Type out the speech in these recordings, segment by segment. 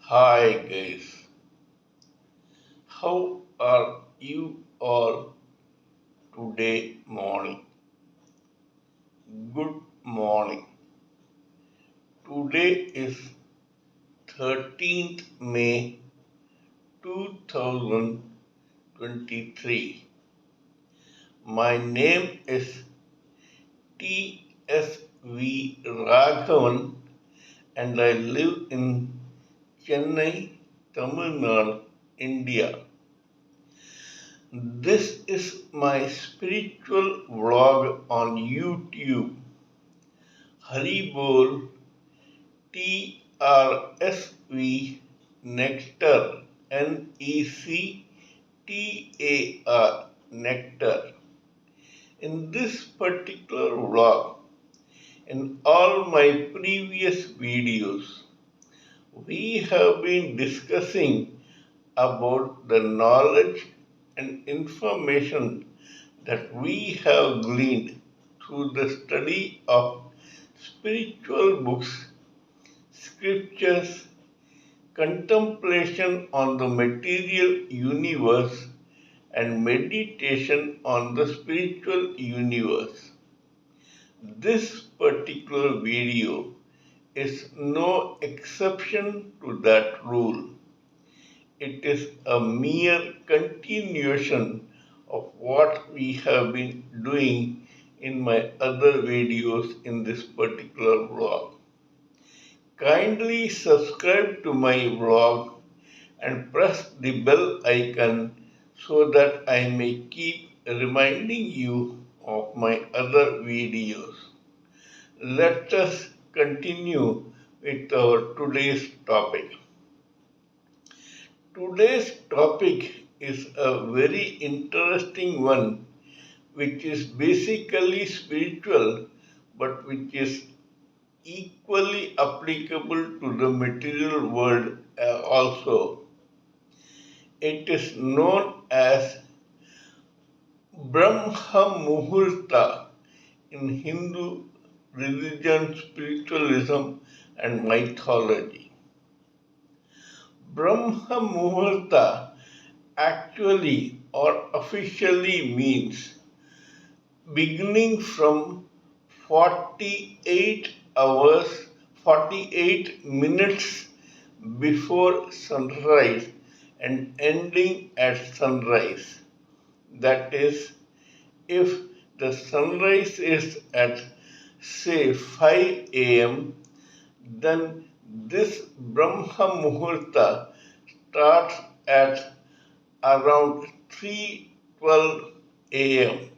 Hi guys, how are you all today morning? Good morning. Today is 13th May 2023. My name is T.S.V. Raghavan and I live in Chennai, Tamil Nadu, India. This is my spiritual vlog on YouTube. Haribol TRSV Nectar NECTAR Nectar. In this particular vlog, in all my previous videos, we have been discussing about the knowledge and information that we have gleaned through the study of spiritual books, scriptures, contemplation on the material universe, and meditation on the spiritual universe. This particular video is no exception to that rule. It is a mere continuation of what we have been doing in my other videos in this particular vlog. Kindly subscribe to my vlog and press the bell icon so that I may keep reminding you of my other videos. Let us continue with our today's topic. Today's topic is a very interesting one, which is basically spiritual but which is equally applicable to the material world also. It is known as Brahma Muhurta in Hindu religion, spiritualism, and mythology. Brahma Muhurta actually or officially means beginning from 48 hours, 48 minutes before sunrise and ending at sunrise. That is, if the sunrise is at say 5 am, then this Brahma Muhurta starts at around 3:12 am.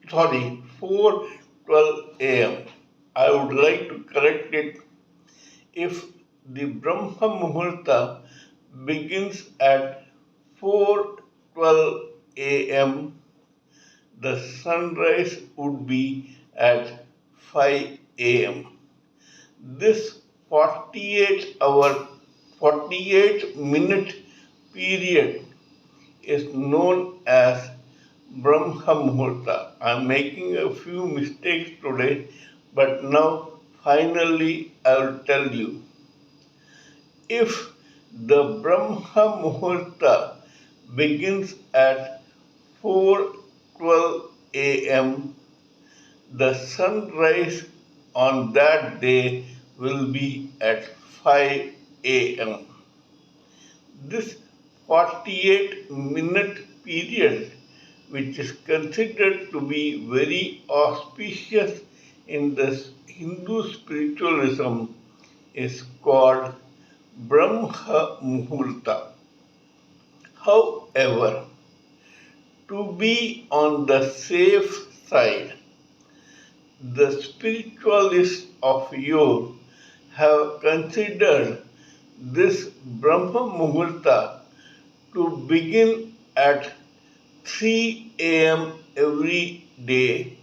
Sorry, 4:12 am. I would like to correct it. If the Brahma Muhurta begins at 4:12 am, the sunrise would be at 5 am. This 48 minute period is known as Brahma Muhurta. I'm making a few mistakes today, but now finally I will tell you. If the Brahma Muhurta begins at 4:12 am, the sunrise on that day will be at 5 am. This 48-minute period, which is considered to be very auspicious in the Hindu spiritualism, is called Brahma Muhurta. However, to be on the safe side, the spiritualists of yore have considered this Brahma Muhurta to begin at 3 am every day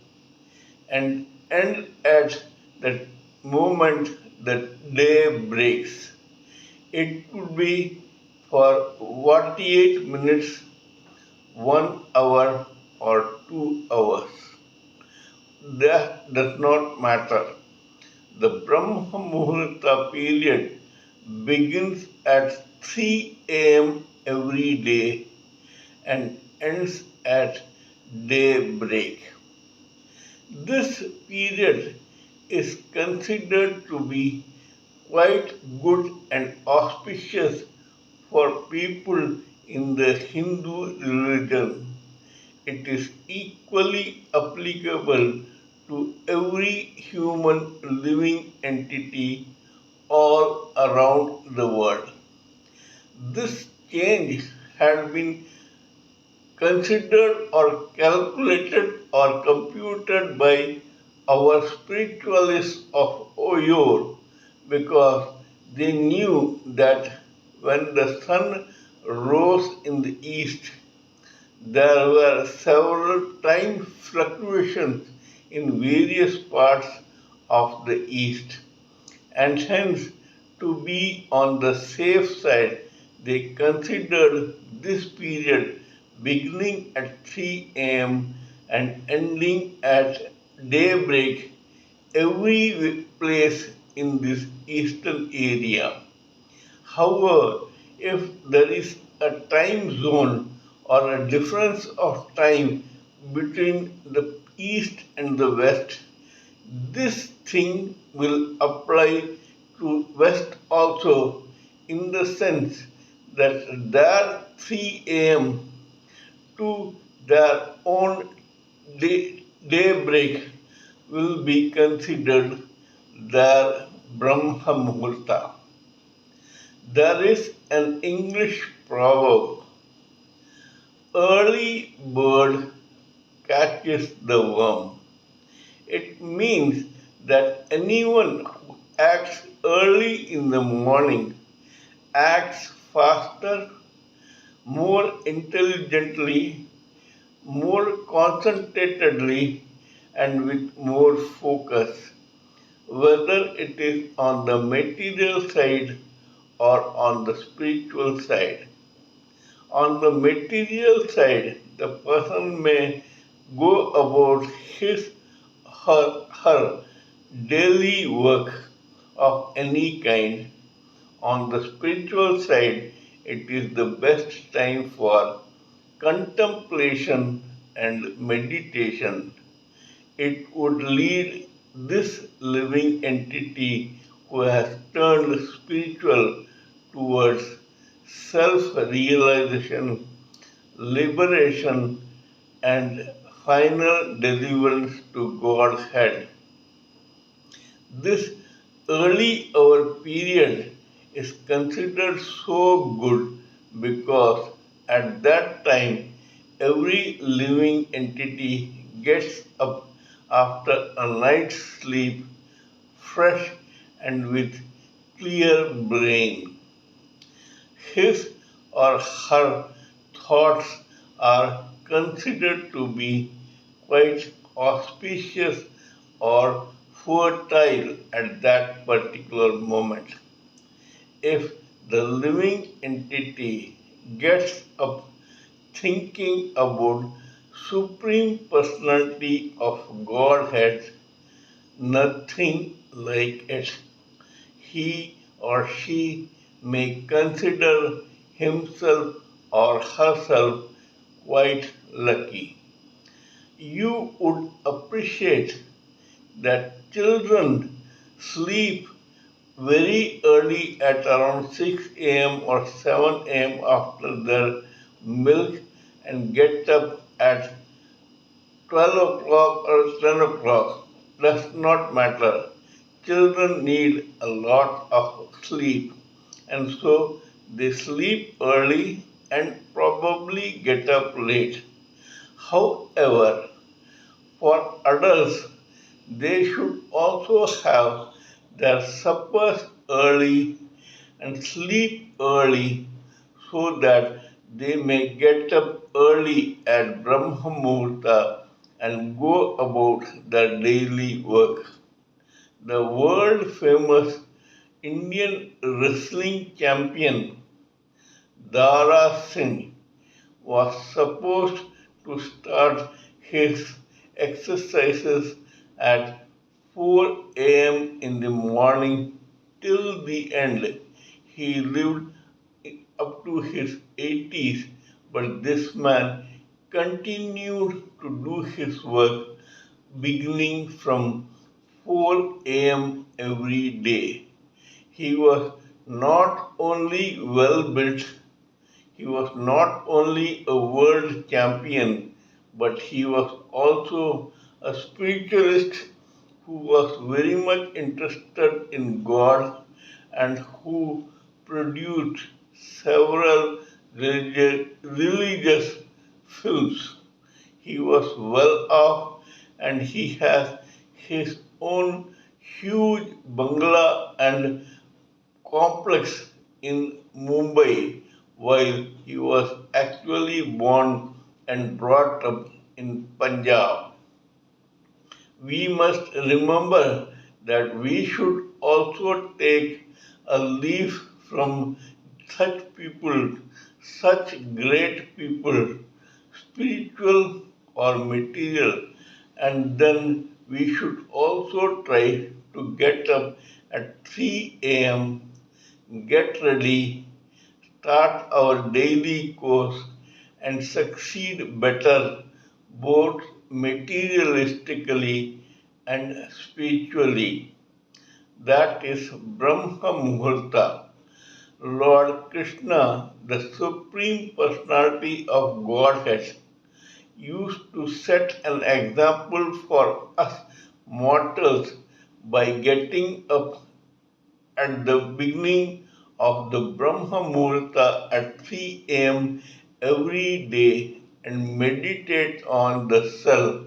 and end at the moment the day breaks. It could be for 48 minutes, 1 hour, or 2 hours. That does not matter. The Brahma Muhurta period begins at 3 a.m. every day and ends at daybreak. This period is considered to be quite good and auspicious for people in the Hindu religion. It is equally applicable to every human living entity all around the world. This change had been considered or calculated or computed by our spiritualists of yore because they knew that when the sun rose in the east, there were several time fluctuations in various parts of the east, and hence, to be on the safe side, they considered this period beginning at 3 a.m. and ending at daybreak every place in this eastern area. However, if there is a time zone or a difference of time between the east and the west, this thing will apply to west also in the sense that their 3 a.m. to their own daybreak will be considered their Brahma Muhurta. There is an English proverb, early bird catches the worm. It means that anyone who acts early in the morning acts faster, more intelligently, more concentratedly, and with more focus, whether it is on the material side or on the spiritual side. On the material side, the person may go about her daily work of any kind. On the spiritual side, it is the best time for contemplation and meditation. It would lead this living entity who has turned spiritual towards self realization, liberation, and final deliverance to Godhead. This early hour period is considered so good because at that time every living entity gets up after a night's sleep fresh and with clear brain. His or her thoughts are considered to be quite auspicious or fertile at that particular moment. If the living entity gets up thinking about Supreme Personality of Godhead, nothing like it. He or she may consider himself or herself quite lucky. You would appreciate that children sleep very early at around 6 a.m. or 7 a.m. after their milk and get up at 12 o'clock or 10 o'clock does not matter. Children need a lot of sleep, and so they sleep early and probably get up late. However, for adults, they should also have their suppers early and sleep early so that they may get up early at Brahma Muhurta and go about their daily work. The world famous Indian wrestling champion Dara Singh was supposed to start his exercises at 4 a.m. in the morning till the end. He lived up to his 80s, but this man continued to do his work beginning from 4 a.m. every day. He was not only well built, he was not only a world champion, but he was also a spiritualist who was very much interested in God and who produced several religious films. He was well off and he has his own huge bungalow and complex in Mumbai while he was actually born and brought up in Punjab. We must remember that we should also take a leaf from such people, such great people, spiritual or material, and then we should also try to get up at 3 a.m., get ready, start our daily course, and succeed better both materialistically and spiritually. That is Brahma Muhurta. Lord Krishna, the Supreme Personality of Godhead, used to set an example for us mortals by getting up at the beginning of the Brahma Muhurta at 3 a.m. every day and meditate on the self.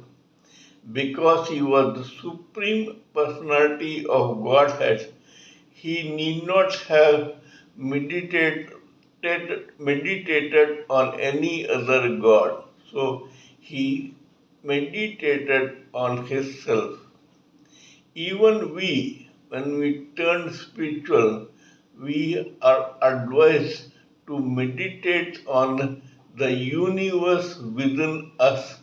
Because he was the Supreme Personality of Godhead, he need not have meditated, meditated on any other God. So he meditated on himself. Even we, when we turn spiritual, we are advised to meditate on the universe within us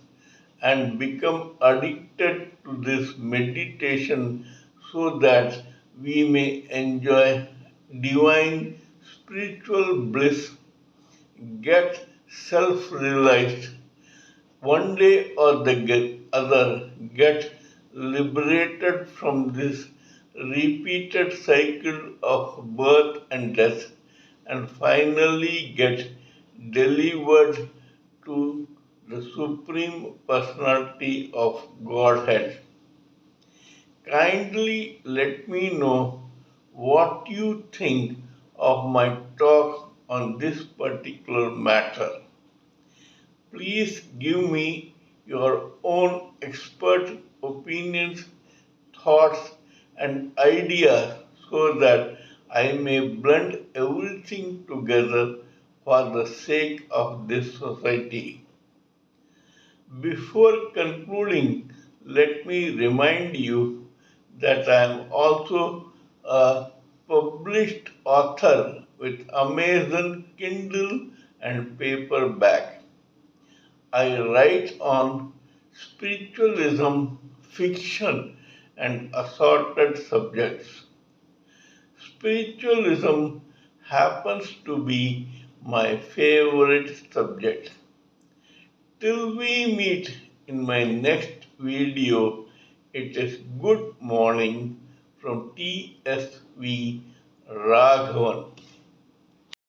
and become addicted to this meditation so that we may enjoy divine spiritual bliss, get self realized, one day or the other get liberated from this repeated cycle of birth and death, and finally get delivered to the Supreme Personality of Godhead. Kindly let me know what you think of my talk on this particular matter. Please give me your own expert opinions, thoughts, and ideas so that I may blend everything together for the sake of this society. Before concluding, let me remind you that I am also a published author with Amazon Kindle and paperback. I write on spiritualism, fiction, and assorted subjects. Spiritualism happens to be my favorite subject. Till we meet in my next video, it is good morning from TSV Raghavan.